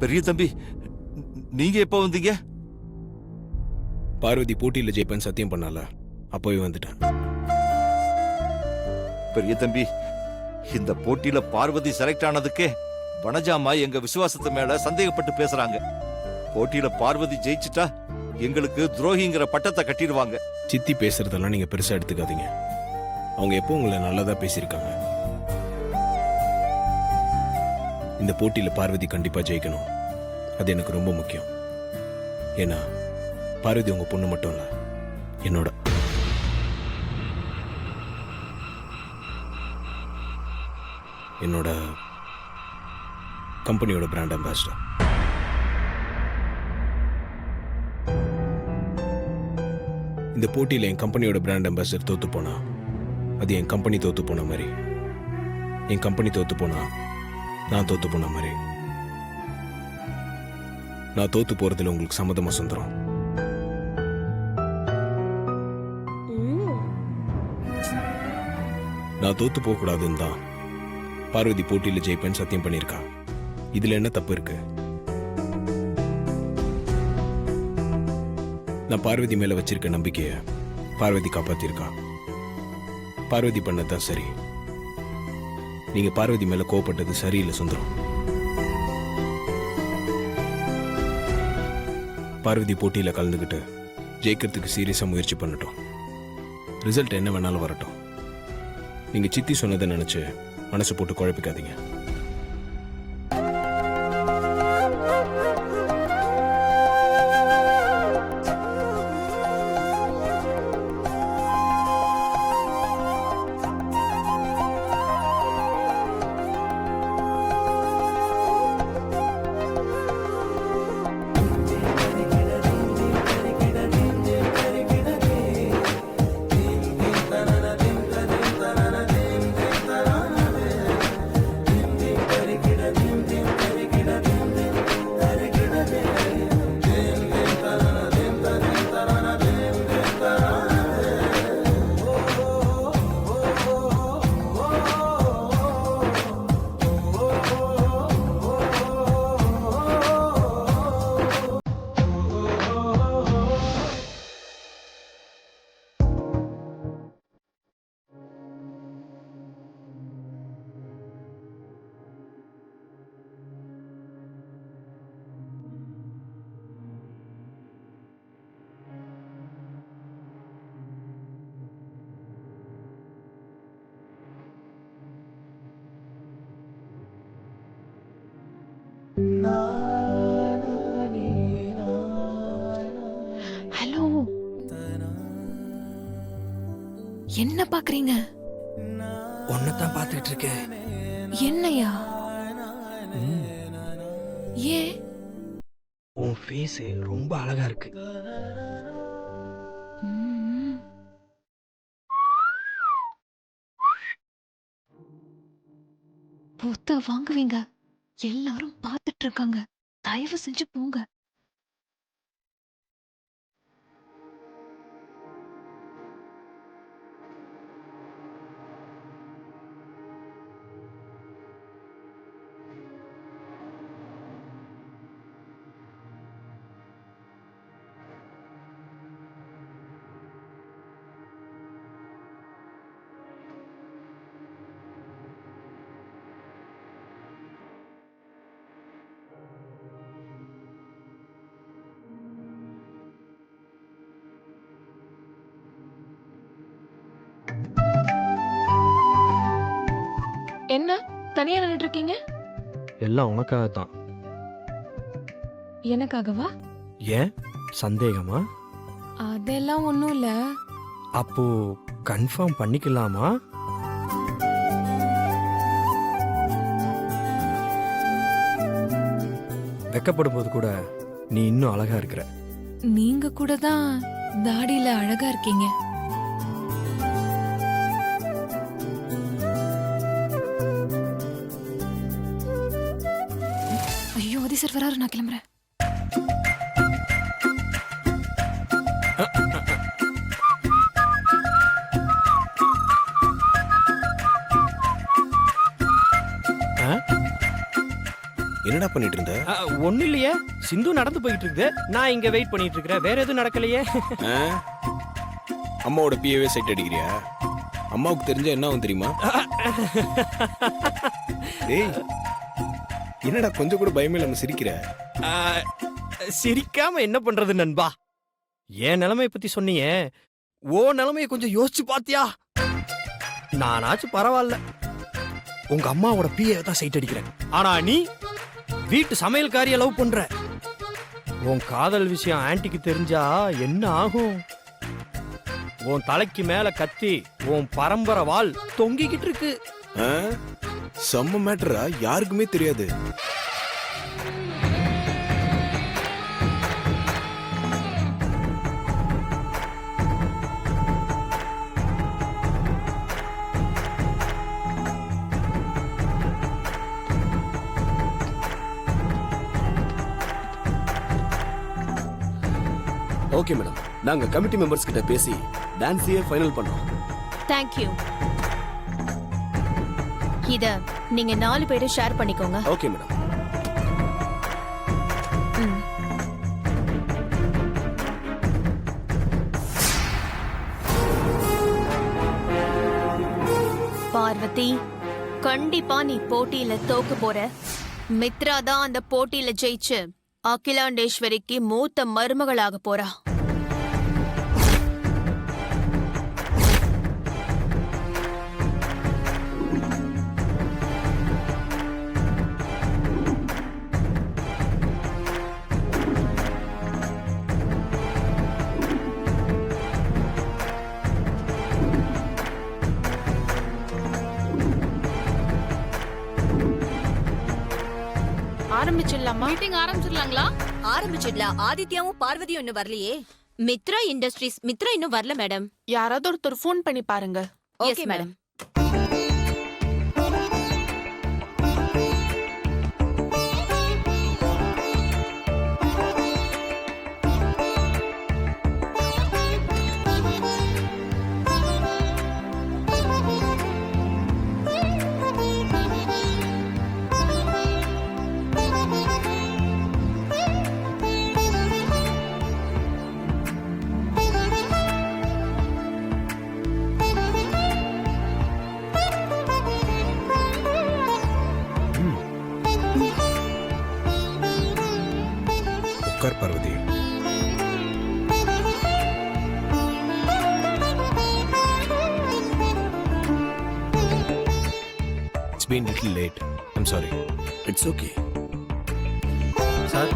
பெரிய தம்பி, நீங்க எப்ப வந்தீங்க? பார்வதி போட்டியில ஜெயிப்பேன்னு சத்தியம் பண்ணால, அப்போவே வந்துட்டேன். பெரிய தம்பி, இந்த போட்டியில பார்வதி செலக்ட் ஆனதுக்கே வனஜாமா எங்க விசுவாசத்து மேல சந்தேகப்பட்டு பேசுறாங்க. போட்டியில பார்வதி ஜெயிச்சுட்டா எங்களுக்கு துரோகிங்கிற பட்டத்தை கட்டிடுவாங்க. சித்தி பேசுறதெல்லாம் நீங்க பெருசா எடுத்துக்காதீங்க. அவங்க எப்போ உங்களை நல்லதா பேசியிருக்காங்க. இந்த போட்டியில பார்வதி கண்டிப்பா ஜெயிக்கணும். அது எனக்கு ரொம்ப முக்கியம். ஏன்னா பார்வதி உங்க பொண்ணு மட்டும் இல்ல, என்னோட கம்பெனியோட பிராண்ட் அம்பாசிடர். இந்த போட்டியில் என் கம்பெனியோட பிராண்ட் அம்பாசிடர் தோத்து போனா அது என் கம்பெனி தோத்து போன மாதிரி. என் கம்பெனி தோத்து போனா நான் தோத்து போன மாதிரி. நான் தோத்து போறதுல உங்களுக்கு சம்மதமா சுந்தரம்? நான் தோத்து போக கூடாதுன்னு தான் பார்வதி போட்டியில ஜெயிப்பேன்னு சத்தியம் பண்ணியிருக்கா. இதுல என்ன தப்பு இருக்கு? நான் பார்வதி மேல வச்சிருக்க நம்பிக்கைய பார்வதி காப்பாத்திருக்கா. பார்வதி பண்ணதான் சரி. நீங்க பார்வதி மேல கோவப்பட்டது சரியில்லை சுந்தரம். பார்வதி போட்டியில கலந்துகிட்டு ஜெயிக்கிறதுக்கு சீரியஸா முயற்சி பண்ணட்டும். ரிசல்ட் என்ன வேணாலும் வரட்டும். நீங்க சித்தி சொன்னதை நினைச்சு மனசு போட்டு குழப்பிக்காதீங்க. ஹலோ, என்ன பாக்குறீங்க? ஒன்னதான் பாத்துட்டு இருக்கேன். என்னையா? ஏன்? உன் ஃபேஸ் ரொம்ப அழகா இருக்கு. பொத்த வாங்குவீங்க. எல்லாரும் பார்த்துட்டு இருக்காங்க. தயவு செஞ்சு போங்க. என்ன தனியா நின்னுட்டு இருக்கீங்க? எல்லாம் உனக்காக தான். எனக்காகவா? ஏன் சந்தேகமா? அதெல்லாம் ஒண்ணும் இல்ல. அப்போ கன்ஃபார்ம் பண்ணிக்கலாமா? வெக்கப்படும் போது கூட நீ இன்னும் அழகா இருக்கிற. நீங்க கூட தான் தாடியில அழகா இருக்கீங்க. ஐயோ, அதிசர் வராரு, நான் கிளம்புறேன். என்னடா பண்ணிட்டு இருந்த? ஒன்னும் இல்லையே, சிந்து நடந்து போயிட்டு இருக்குது, நான் இங்க வெயிட் பண்ணிட்டு இருக்கிறேன். வேற எதுவும் நடக்கலையே. ஆ? அம்மாவோட பிஏவே சைட் அடிக்கிறியா? அம்மாவுக்கு தெரிஞ்ச என்ன ஆகும் தெரியுமா? டேய், என்னடா கொஞ்சம் கூட பயமே இல்லாம சிரிக்கிற? ஆ, சிரிக்காம என்ன பண்றது நண்பா? என் நிலைமைய பத்தி சொன்னீங்க, ஓ நிலைமைய கொஞ்சம் யோசிச்சு பாத்தியா? நானாச்சும் பரவாயில்ல, உங்க அம்மாவோட பிஏவை தான் சைட் அடிக்கிறேன். ஆனா நீ வீட்டு சமையல்காரிய லவ் பண்ற. உன் காதல் விஷயம் ஆன்ட்டிக்கு தெரிஞ்சா என்ன ஆகும்? உன் தலைக்கு மேல கத்தி உன் பரம்பரை வாள் தொங்கிக்கிட்டு இருக்கு. ஆ? செம்ம மேட்டரா, யாருக்குமே தெரியாது. ஓகே மேடம், நாங்க கமிட்டி மெம்பர்ஸ் கிட்ட பேசி டான்ஸையே ஃபைனல் பண்றோம். தேங்க்யூ. இத நீங்க 4 பேரும் ஷேர் பண்ணிக்கோங்க. Okay madam. பார்வதி, கண்டிப்பா நீ போட்டியில தோக்க போற. மித்ரா தான் அந்த போட்டியில ஜெயிச்சு அகிலாண்டேஸ்வரிக்கு மூத்த மருமகளாக போறா. ஆரம்பிச்சிடலாமா? மீட்டிங் ஆரம்பிச்சிடலாங்களா? ஆரம்பிச்சிடலாம். ஆதித்யாவும் பார்வதியும் இன்னும் வரலையே. மித்ரா இண்டஸ்ட்ரீஸ் மித்ரா இன்னும் வரல மேடம். யாராவது ஒருத்தர் ஃபோன் பண்ணி பாருங்க. Okay madam. உட்கார் Parvathi. It's been little late. I'm sorry. It's okay. Sir,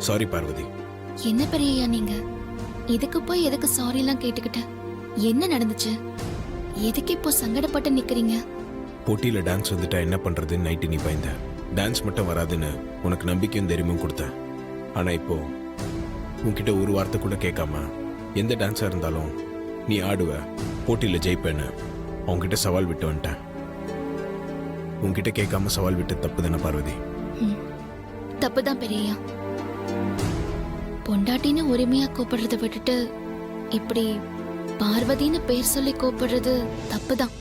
sorry Parvathi. என்ன பெரியய்யா நீங்க? இதுக்கு போய் எதுக்கு சாரி எல்லாம் கேட்டுக்கிட்ட? என்ன நடந்துச்சு? எதுக்கு இப்போ சங்கடப்பட்டு நிக்கிறீங்க? போட்டியில டான்ஸ் வந்துட்டா என்ன பண்றதுன்னு நைட்டு நீ பயந்த. டான்ஸ் மட்டும் வராதுன்னு உனக்கு நம்பிக்கையும் தைரியமும் கொடுத்தேன். ஆனா இப்போ உன்கிட்ட ஒரு வார்த்தை கூட கேட்காம எந்த டான்ஸா இருந்தாலும் நீ ஆடுவ, போட்டியில ஜெயிப்பேன்னு உன்கிட்ட சவால் விட்டு வந்துட்டேன். உன்கிட்ட கேட்காம சவால் விட்டு தப்பு தானே பார்வதி? தப்புதான் பெரியய்யா. பொண்டாட்டின்னு உரிமையா கூப்பிடுறத விட்டுட்டு இப்படி பார்வதின்னு பேர் சொல்லி கூப்பிடுறது தப்புதான்.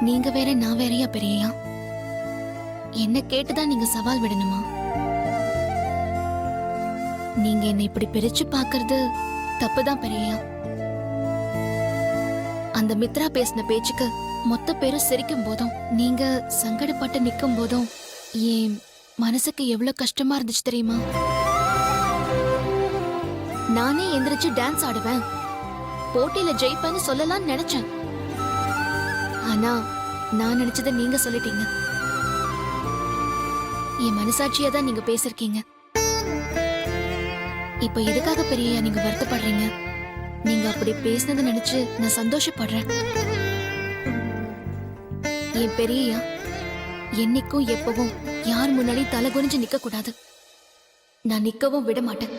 நீங்க வேற நான் வேறயா பெரியய்யா? என்ன கேட்டுதான் நீங்க சவால் விடணுமா? நீங்க என்ன இப்படி பிரிச்சு பாக்குறது தப்புதான் பெரியய்யா. அந்த மித்ரா பேசின பேச்சுக்கு மொத்த பேரும் சிரிக்கும் போதும் நீங்க சங்கடப்பட்டு நிக்கும் போதும் என் மனசுக்கு எவ்வளவு கஷ்டமா இருந்துச்சு தெரியுமா? நானே எந்திரிச்சு டான்ஸ் ஆடுவேன், போட்டியில ஜெயிப்பேன்னு சொல்லலாம்னு நினைச்சேன். ஆனா நான் நினைச்சதை நீங்க சொல்லிட்டீங்க. என் மனசாட்சியா தான் நீங்க பேசிருக்கீங்க. இப்ப எதுக்காக பெரியய்யா நீங்க வருத்தப்படுறீங்க? நீங்க அப்படி பேசினதை நினைச்சு நான் சந்தோஷப்படுறேன். என் பெரியய்யா என்னைக்கும் எப்பவும் யார் முன்னாடி தலை குனிஞ்சு நிக்க கூடாது. நான் நிக்கவும் விட மாட்டேன்.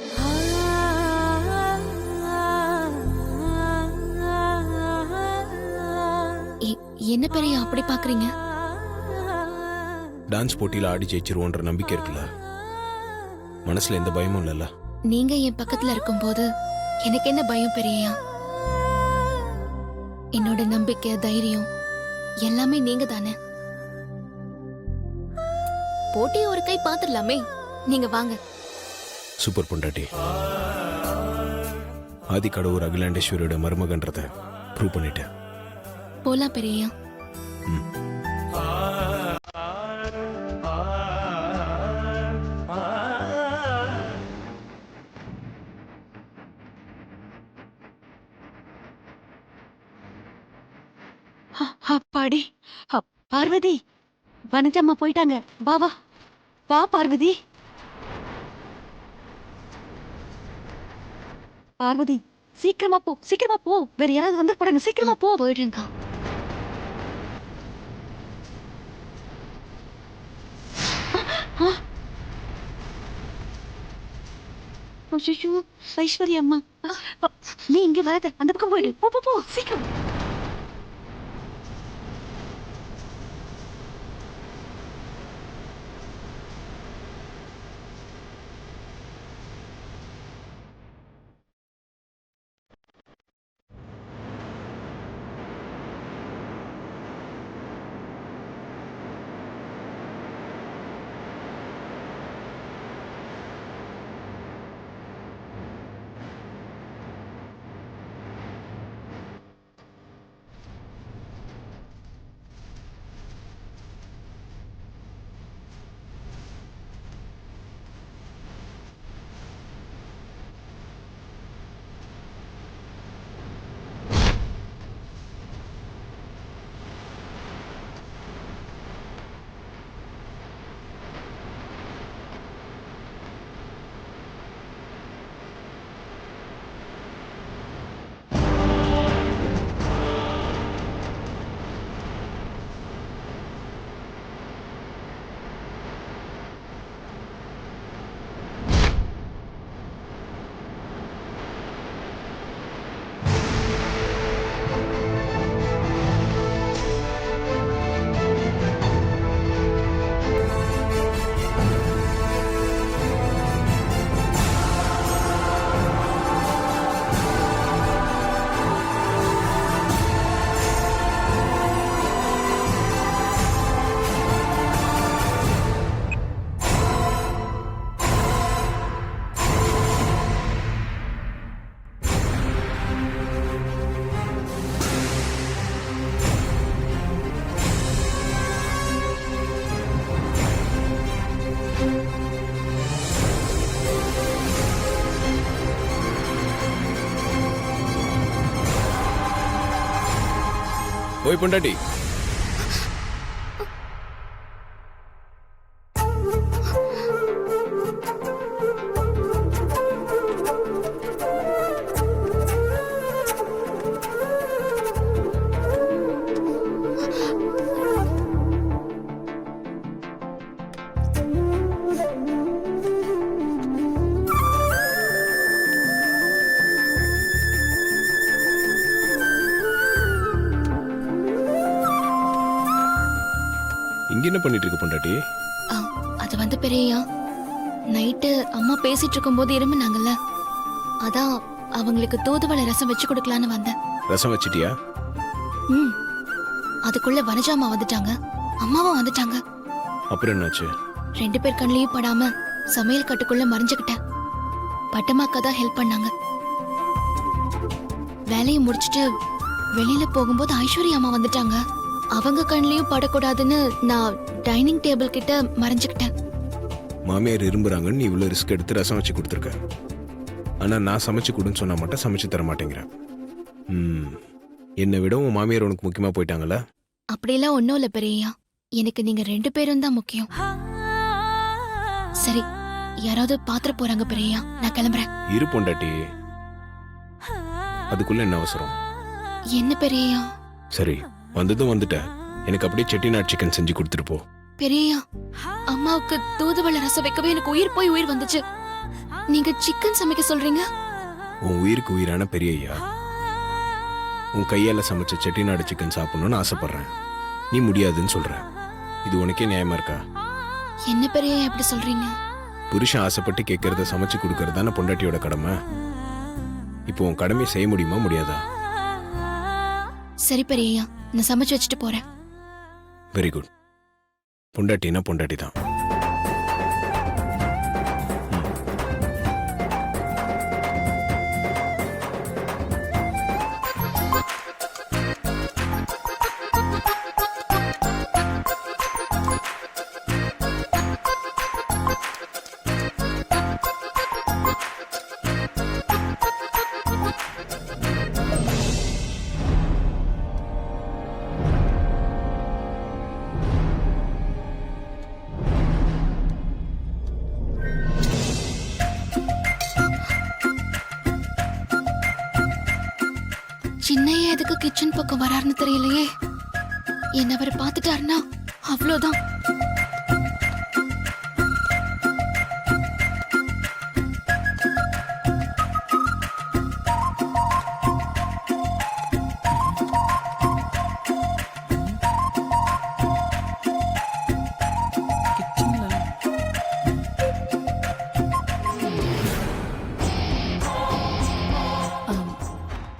என்ன பெரிய அப்படி பாக்குறீங்க? டான்ஸ் போட்டியில ஆடி ஜெயிச்சிருவோன்ற நம்பிக்கை இருக்குல்ல, மனசுல எந்த பயமும் இல்லைல்ல. நீங்க என் பக்கத்துல இருக்கும்போது எனக்கு என்ன பயம் பெரியயா? என்னோட நம்பிக்கை, தைரியம் எல்லாமே நீங்க தானே. போட்டியை ஒரு கை பாத்துடலாமே. நீங்க வாங்க. சூப்பர் பொண்டாட்டி. ஆதி கடவுர் அகிலாண்டேஸ்வரியோட மருமகன்றத ப்ரூவ் பண்ணிட்டேன். போலாம் பெரியயா. அப்பாடி பார்வதி, வனஜம்மா போயிட்டாங்க. வா வா வா பார்வதி. பார்வதி சீக்கிரமா போ, சீக்கிரமா போ. வேற யாராவது வந்து போறாங்க, சீக்கிரமா போ. போயிடுங்க. ஐயோ, ஐஸ்வர்யா அம்மா, நீ இங்க வராத, அந்த பக்கம் போயிடு. போ போ போ சீக்கிரம். ஓய் பொண்டாட்டி, இங்க என்ன பண்ணிட்டு இருக்க பொண்டாட்டி? அது வந்து பெரியயா, நைட்டு அம்மா பேசிட்டு இருக்கும்போது இருமுனாங்கல்ல, அதான் அவங்களுக்கு தூதுவளை ரசம் வச்சு கொடுக்கலான்னு வந்தேன். ரசம் வச்சிட்டியா? ம். அதுக்குள்ள வனஜாமா வந்துட்டாங்க, அம்மாவும் வந்துட்டாங்க. அப்புறம் என்னாச்சு? 2 பேர் கண்ணிலையும் படாம சமையல் கட்டுக்குள்ள மறைஞ்சுக்கிட்டேன். பட்டமாக்கா தான் ஹெல்ப் பண்ணாங்க. வேலையை முடிச்சிட்டு வெளியில போகும்போது ஐஸ்வர்யா அம்மா வந்துட்டாங்க. அவங்க கண்ணிலையும் படக்கூடாதுன்னு நான் டைனிங் டேபிள் கிட்ட மறைஞ்சுக்கிட்டேன். மாமியார் இரும்புறாங்கன்னு நீ இவ்வளவு ரிஸ்க் எடுத்து ரசம் வச்சு கொடுத்துருக்க. ஆனா நான் சமைச்சு கொடுன்னு சொன்னா மட்டும் சமைச்சு தர மாட்டேங்கிறேன். என்னை விட உன் மாமியார் உனக்கு முக்கியமா போயிட்டாங்கல்ல? அப்படிலாம் ஒன்னும் இல்ல பெரியயா, எனக்கு நீங்க 2 பேரும் தான் முக்கியம். சரி, யாராவது பாத்திர போறாங்க பெரியயா, நான் கிளம்புறேன். இரு பொண்டாட்டி, அதுக்குள்ள என்ன அவசரம்? என்ன பெரியயா? சரி, வந்ததும் வந்துட்டேன். எனக்கு அப்படியே செட்டிநாட் சிக்கன் செஞ்சு கொடுத்துட்டு போ. பெரியயா, அம்மாவுக்கு தூதுவளை ரசம் வைக்கவே எனக்கு உயிர் போய் உயிர் வந்துச்சு. நீங்க சிக்கன் சமைக்க சொல்றீங்க? உன் உயிருக்கு உயிரான பெரியய்யா, உன் கையால் சமைச்ச செட்டிநாடு சிக்கன் சாப்பிடணும்னு ஆசைப்படுறேன். நீ முடியாதுன்னு சொல்ற. இது உனக்கே நியாயமா இருக்கா? என்ன பெரியய்யா எப்படி சொல்றீங்க? புருஷன் ஆசைப்பட்டு கேட்கறத சமைச்சு கொடுக்கறது தானே பொண்டாட்டியோட கடமை. இப்போ உன் கடமையை செய்ய முடியுமா முடியாதா? சரி பெரியய்யா, நான் சமைச்சு வச்சுட்டு போறேன். Very good. பொண்டாட்டினா பொண்டாட்டி தான். சின்னையா எதுக்கு கிச்சன் பக்கம் வராருன்னு தெரியலையே. என்ன அவர் பார்த்துட்டாருன்னா அவ்வளோதான்.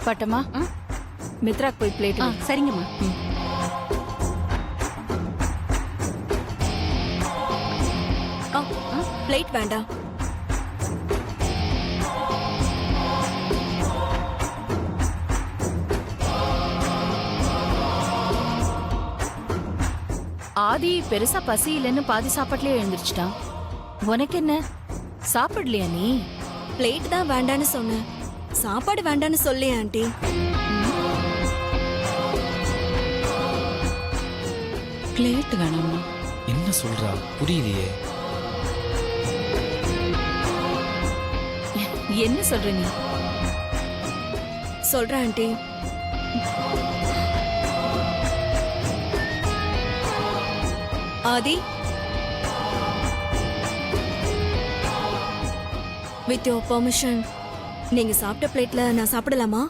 பட்டமா மித்ராக்கு போய் பிளேட் சரிங்கம்மா. பிளேட் வேண்டாம். ஆதி பெருசா பசி இல்லைன்னு பாதி சாப்பாட்டுலயே எழுந்திருச்சிட்டான். உனக்கு என்ன சாப்பிடலையா நீ? பிளேட் தான் வேண்டான்னு சொன்னேன், சாப்பாடு வேண்டான்னு சொல்லி ஆண்டி. பிளேட் வேணாமா? என்ன சொல்றா புரியலையே. என்ன சொல்ற நீ? சொல்றேன் aunty. Aadhi, with your permission நீங்க சாப்பிட்ட பிளேட்ல நான் சாப்பிடலாமா?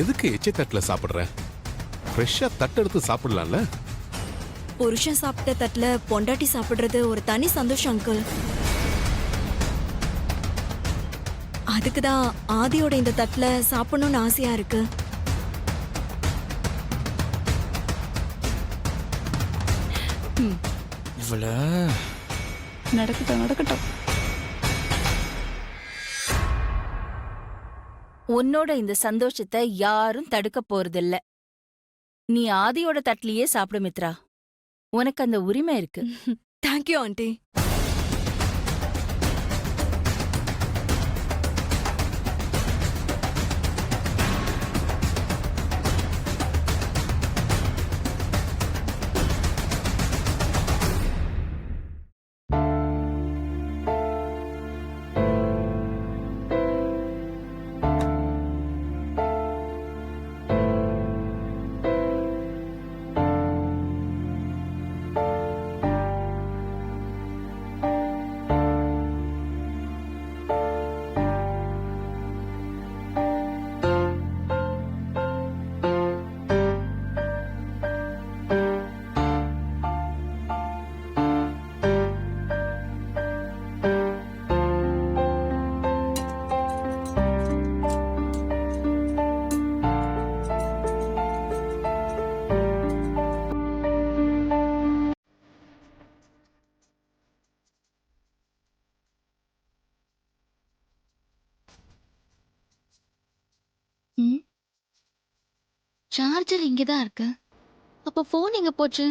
எதுக்கு எச்ச தட்டுல சாப்பிடுற? ஃப்ரெஷ்ஷா தட்டெடுத்து சாப்பிடலாம்ல. புருஷன் சாப்பிட்ட தட்டுல பொண்டாட்டி சாப்பிடுறது ஒரு தனி சந்தோஷம் அங்கிள். அதுக்குதான் ஆதியோட இந்த தட்டுல சாப்பிடணும்னு ஆசையா இருக்கு. இவள நடக்கட்டும் நடக்கட்டும். உன்னோட இந்த சந்தோஷத்தை யாரும் தடுக்க போறதில்ல. நீ ஆதியோட தட்டிலேயே சாப்பிடு மித்ரா. உனக்கு அந்த உரிமை இருக்கு. Thank you aunty. சார்ஜர் இங்கதான் இருக்கு. அப்ப போன் எங்க போச்சு?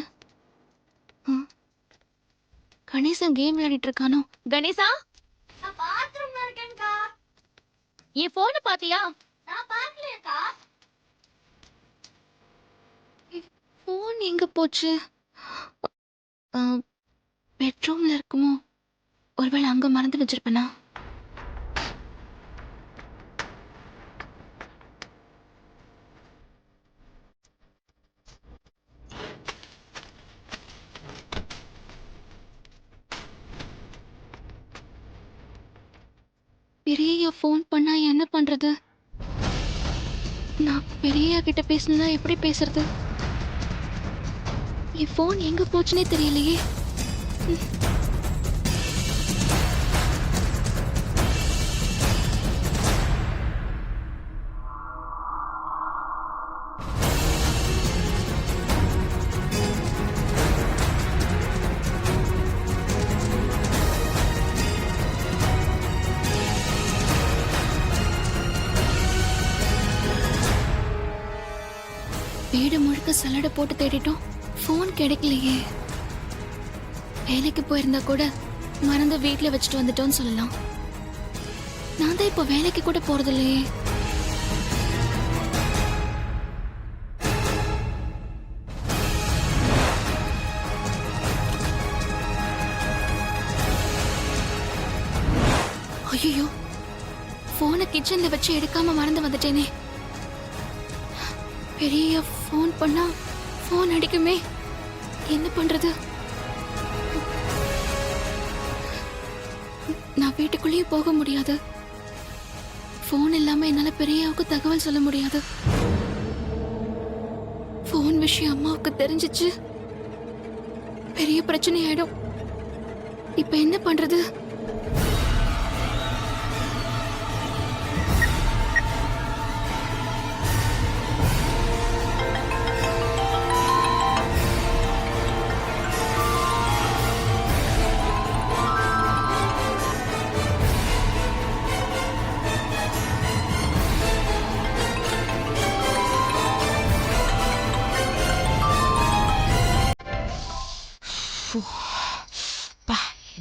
கணேசன் கேம் விளையாடிட்டு இருக்கானோ? கணேசா, நான் பாத்ரூம்ல இருக்கேன்க்கா. என் போன் பாத்தியா? நான் பார்க்கலையேக்கா. போன் எங்க போச்சு? பெட்ரூம்ல இருக்குமோ? ஒருவேளை அங்க மறந்து வச்சிருப்பேனா? பெரிய ஃபோன் பண்ணா என்ன பண்றது? நான் பெரிய கிட்ட பேசணும்னா எப்படி பேசுறது? என் ஃபோன் எங்க போச்சுன்னே தெரியலையே. வீடு முழுக்க சலடை போட்டு தேடிட்டோம், ஃபோன் கிடைக்கலையே. வேலைக்கு போயிருந்தா கூட மறந்து வீட்ல வச்சுட்டு வந்துட்டோம்னு சொல்லலாம். நான் தான் இப்போ வேலைக்கு கூட போறது இல்லையே. ஐயோ, போனை கிச்சன்ல வச்சு எடுக்காம மறந்து வந்துட்டேனே. பெரிய ஃபோன் பண்ணா ஃபோன் அடிக்குமே, என்ன பண்றது? நான் வீட்டுக்குள்ளேயே போக முடியாது. ஃபோன் இல்லாம என்னால பெரியாவுக்கு தகவல் சொல்ல முடியாது. ஃபோன் விஷயம் அம்மாவுக்கு தெரிஞ்சிச்சு, பெரிய பிரச்சனை ஆயிடும். இப்ப என்ன பண்றது?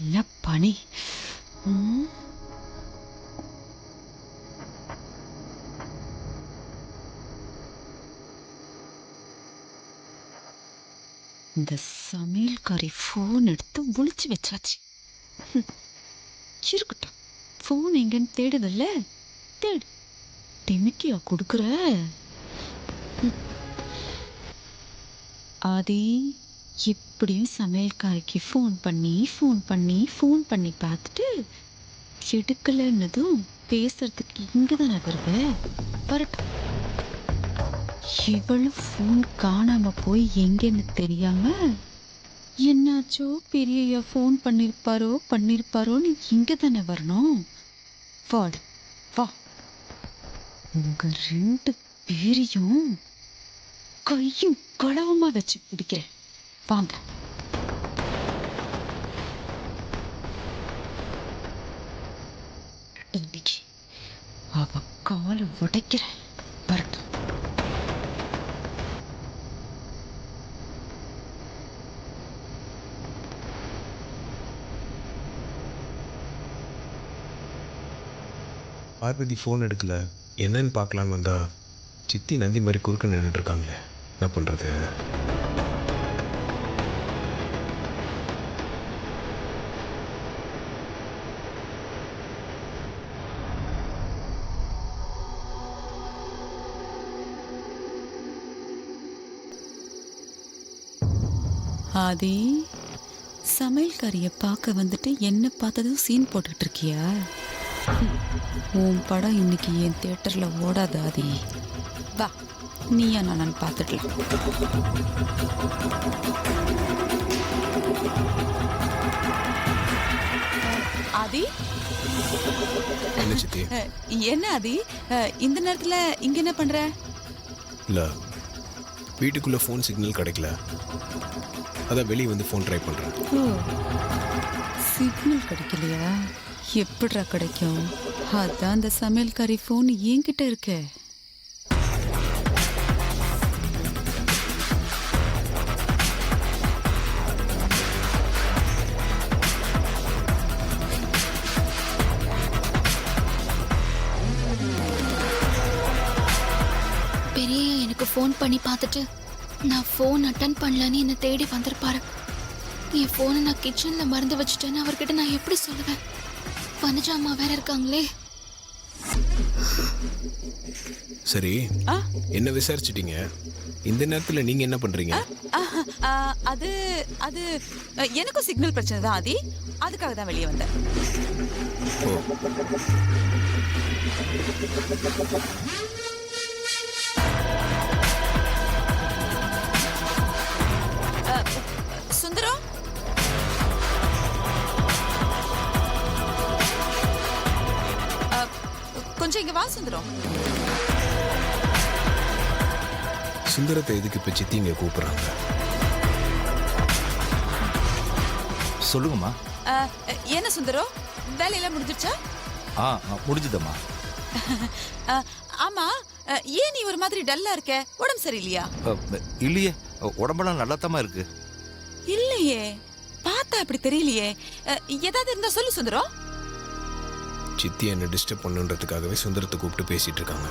என்ன பனி! இந்த சமையல்காரி ஃபோன் எடுத்து ஒளிச்சு வச்சாச்சு. இருக்கட்டும், ஃபோன் எங்கன்னு தேடுதல்ல, தேடு. டிமிக்கியா கொடுக்குற? ஆதி எப்படியும் சமையல்காரிக்கு ஃபோன் பண்ணி பார்த்துட்டு எடுக்கலன்னதும் பேசுறதுக்கு இங்கே தானே வருவேன். வரட்டும். இவளும் ஃபோன் காணாம போய் எங்கன்னு தெரியாம என்னாச்சோ பெரிய ஃபோன் பண்ணிருப்பாரோன்னு இங்கே தானே வரணும். வாடு வா, உங்க 2 பேரையும் கையும் களவுமா வச்சு பிடிக்கிறேன். வாங்க. இன்னைக்கு அவ காலை உடைக்கிறேன். வரட்டும். பார்வதி ஃபோன் எடுக்கல, என்னன்னு பார்க்கலான்னு வந்தா சித்தி நந்தி மாதிரி குறுக்க நின்றுட்டு இருக்காங்களே, என்ன பண்ணுறது? ஆதி, சமையல்காரிய பார்க்க வந்துட்டு என்ன பார்த்ததும் சீன் போட்டுட்டு இருக்கியா? உன் படம் இன்னைக்கு என் தியேட்டர்ல ஓடாது ஆதி. வா, நீயா நான் பார்த்துடலாம். ஆதி, என்ன சித்தி? என்ன ஆதி இந்த நேரத்துல இங்க என்ன பண்ற? இல்லை, வீட்டுக்குள்ளே ஃபோன் சிக்னல் கிடைக்கல, அதான் வெளியே வந்து ஃபோன் ட்ரை பண்ணுறேன். ஓ, சிக்னல் கிடைக்கலையா? எப்படிடா கிடைக்கும்? அதான் அந்த சமையல்காரி ஃபோன் என்கிட்ட இருக்க. பெரிய எனக்கு ஃபோன் பண்ணி பார்த்துட்டு நான் ஃபோன் அட்டன் பண்ணலன்னு என்னை தேடி வந்திருப்பாரு. என் ஃபோனை நான் கிச்சன்ல மறந்து வச்சுட்டேன்னு அவர்கிட்ட நான் எப்படி சொல்லுவேன்? வனஜா அம்மா வேற இருக்காங்களே. சரி, என்ன விசாரிச்சிட்டீங்க? இந்த நேரத்தில் நீங்கள் என்ன பண்ணுறீங்க? அது அது எனக்கும் சிக்னல் பிரச்சனை தான் ஆதி, அதுக்காக தான் வெளியே வந்தேன். ஓ சுந்தரம், கொஞ்சம் இங்க வா சுந்தரம். சுந்தரத்தை எதுக்கு இப்ப சித்தி இங்க கூப்பிடுறாங்க? சொல்லுங்கம்மா. என்ன சுந்தரம், வேலையெல்லாம் முடிஞ்சிருச்சா? முடிஞ்சுதம்மா. ஆமா, ஏன் நீ ஒரு மாதிரி டல்லா இருக்க? உடம்பு சரியில்லையா? இல்லையே, உடம்பெல்லாம் நல்லாத்தாமா இருக்கு. இல்லையே, பார்த்தா அப்படி தெரியலையே. ஏதாவது இருந்தா சொல்லு சுந்தரம். சித்தி என்ன டிஸ்டர்ப் பண்ணுன்றதுக்காகவே சுந்தரத்தை கூப்பிட்டு பேசிட்டு இருக்காங்க.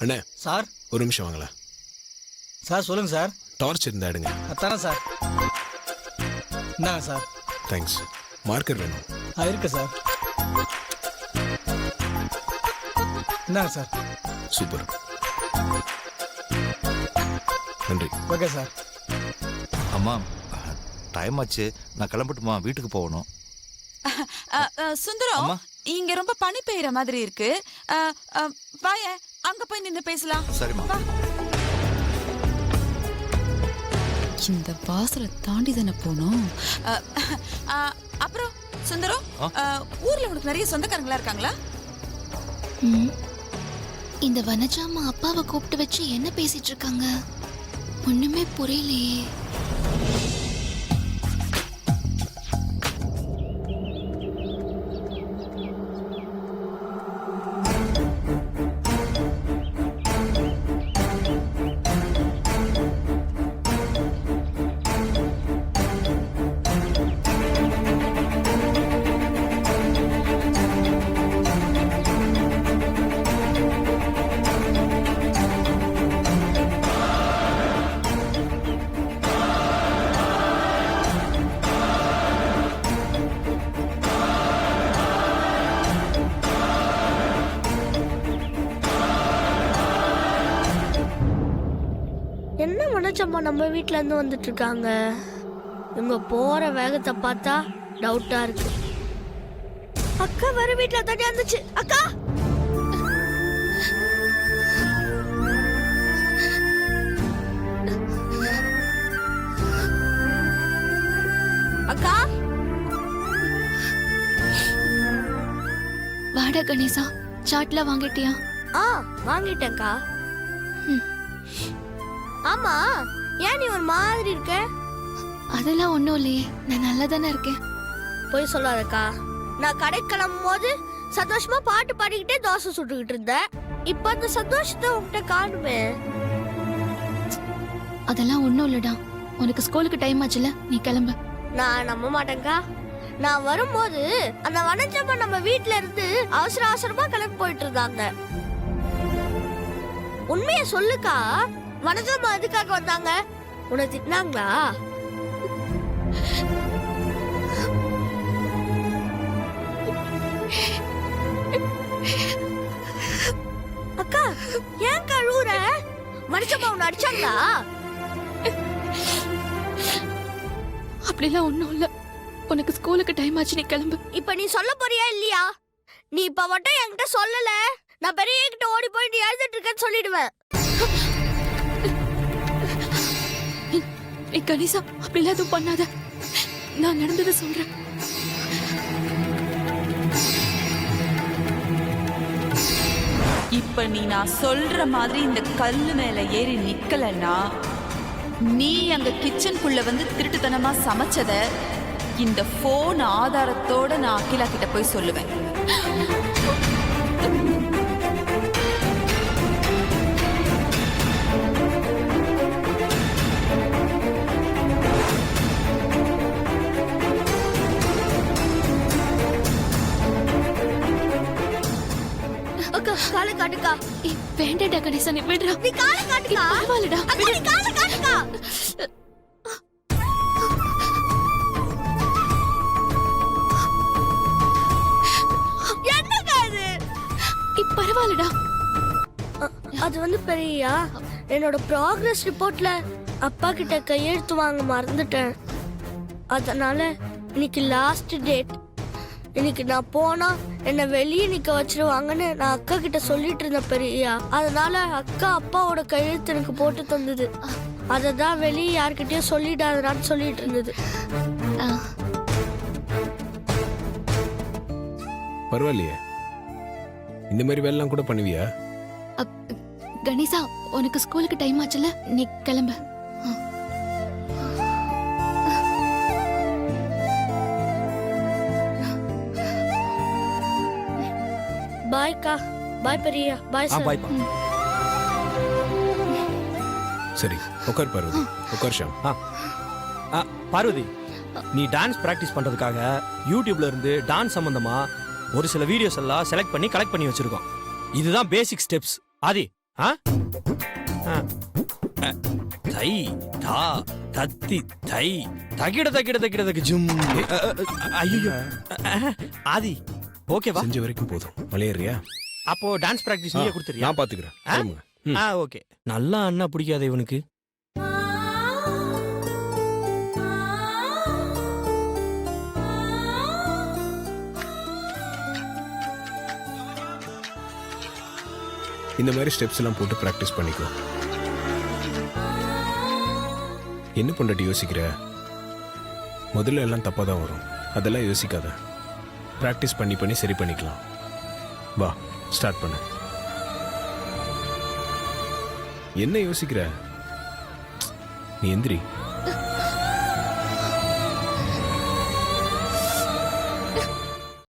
அண்ணே சார், ஒரு நிமிஷம் வாங்களேன். சார் சொல்லுங்க சார். டார்ச் இருந்தா எடுங்க. தரேன் சார். இந்தாங்க சார். தேங்க்ஸ். மார்க்கர் வேணும். இருக்கு சார். இந்தாங்க சார். சூப்பர், நன்றி. Okay sir. அம்மா, டைம் ஆச்சு, நான் கிளம்பட்டுமா? வீட்டுக்கு போகணும். சுந்தரம், அம்மா. இங்க ரொம்ப பனி பெய்யற மாதிரி இருக்கு. வாய, அங்க போய் நின்னு பேசலாம். சரிம்மா. வா. இந்த வாசலை தாண்டி தானே போனோம். அப்புறம் சுந்தரம், ஊர்ல உனக்கு நிறைய சொந்தக்காரங்களா இருக்காங்களா? இந்த வனஜாமா அப்பாவை கூப்பிட்டு வச்சு என்ன பேசிட்டு இருக்காங்க? ஒண்ணுமே புரியலையே. என்ன மனச்சம்மா நம்ம வீட்ல இருந்து வந்துட்டு இருக்காங்க? இவங்க போற வேகத்தை பார்த்தா டவுட்டா இருக்கு. அக்கா வர வீட்ல தானே இருந்துச்சு. அக்கா, அக்கா. வாடா கணேசா, சாட்ல வாங்கிட்டியா? வாங்கிட்டேன்க்கா. ஆமா, ஏன் நீ ஒரு மாதிரி இருக்க? அதெல்லாம் ஒண்ணும் இல்லையே, நான் நல்லா தானே இருக்கேன். போய் சொல்லாதக்கா. நான் கடைக்கு கிளம்பும் போது சந்தோஷமா பாட்டு பாடிக்கிட்டே தோசை சுட்டுக்கிட்டு இருந்தேன். இப்ப அந்த சந்தோஷத்தை உன்கிட்ட காணுமே. அதெல்லாம் ஒண்ணும் இல்லடா. உனக்கு ஸ்கூலுக்கு டைம் ஆச்சுல, நீ கிளம்பு. நான் நம்ப மாட்டேன்க்கா. நான் வரும்போது அந்த வனஜம்மா நம்ம வீட்ல இருந்து அவசர அவசரமா கிளம்பி போயிட்டு இருந்தாங்க. உண்மைய சொல்லுக்கா, வனஜம்மா எதுக்காக வந்தாங்க? உன்னை திட்டினாங்களா? அக்கா, ஏன் கழுவுற? வனஜம்மா உன்னை அடிச்சாங்களா? அப்படிலாம் ஒண்ணும் இல்ல. உனக்கு ஸ்கூலுக்கு டைம் ஆச்சு, நீ கிளம்பு. இப்ப நீ சொல்ல போறியா இல்லையா? நீ இப்ப மட்டும் என்கிட்ட சொல்லல, நான் பெரிய கிட்ட ஓடி போய் நீ எழுதிட்டு இருக்கேன்னு சொல்லிடுவேன். கணேசா, அப்படிலாம் எதுவும் பண்ணாத. நான் நடந்ததை சொல்றேன். இப்ப நீ நான் சொல்ற மாதிரி இந்த கல்லு மேல ஏறி நிக்கலன்னா, நீ அங்க கிச்சனுக்குள்ள வந்து திருட்டுத்தனமா சமைச்சத இந்த போன் ஆதாரத்தோட நான் அகிலா கிட்ட போய் சொல்லுவேன். அக்கா காலை காட்டுக்கா. ஏய், வேண்டாடா கணேசா, நீ விடுறா. நீ காலை காட்டுக்கா. பரவாயில்லடா. அக்கா நீ காலை காட்டுக்கா. என்னக்கா இது? ஏய், பரவாயில்லடா. அது வந்து பெரியா, என்னோட ப்ராக்ரஸ் ரிப்போர்ட்ல அப்பா கிட்ட கையெழுத்து வாங்க மறந்துட்டேன். அதனால இன்னைக்கு லாஸ்ட் டேட். இன்னைக்கு நான் போனா என்னை வெளியே நிக்க வச்சிருவாங்கன்னு நான் அக்கா கிட்ட சொல்லிட்டு இருந்தேன் பெரியா. அதனால அக்கா அப்பாவோட கையெழுத்து எனக்கு போட்டு தந்தது. அதை தான் வெளியே யார்கிட்டயும் சொல்லிடாதடான்னு சொல்லிட்டு இருந்தது. பரவாயில்லையே, இந்த மாதிரி வேலைலாம் கூட பண்ணுவியா? கணேசா, உனக்கு ஸ்கூலுக்கு டைம் ஆச்சுல, நீ கிளம்பு. பாய்க்கா. பாய் பெரியா. Bye sir. பாய்ப்பா. சரி, உட்கார் பார்வதி, உட்கார் ஷாம். பார்வதி, நீ டான்ஸ் பிராக்டிஸ் பண்றதுக்காக யூடியூப்ல இருந்து டான்ஸ் சம்பந்தமா ஒரு சில வீடியோஸ் எல்லாம் செலக்ட் பண்ணி கலெக்ட் பண்ணி வச்சிருக்கோம். இதுதான் பேசிக் ஸ்டெப்ஸ். ஆதி, தை தா தத்தி தை தகிட தகிட தகிட தகி ஜும். ஐயோ ஆதி, ஓகேவா? செஞ்ச வரைக்கும் போதும். மலையேறியா? அப்போ டான்ஸ் பிராக்டிஸ் நீயே கொடுத்துறியா? நான் பாத்துக்கிறேன். கிளம்புங்க. ஓகே. நல்லா அண்ணா பிடிக்காத இவனுக்கு. இந்த மாதிரி ஸ்டெப்ஸ் எல்லாம் போட்டு பிராக்டிஸ் பண்ணிக்கோ. என்ன பண்ணாட்டி யோசிக்கிற? முதல்ல எல்லாம் தப்பா தான் வரும். அதெல்லாம் யோசிக்காத. பிராக்டிஸ் பண்ணி பண்ணி சரி பண்ணிக்கலாம். வா, ஸ்டார்ட் பண்ணு. என்ன யோசிக்கிற? நீ எந்திரி.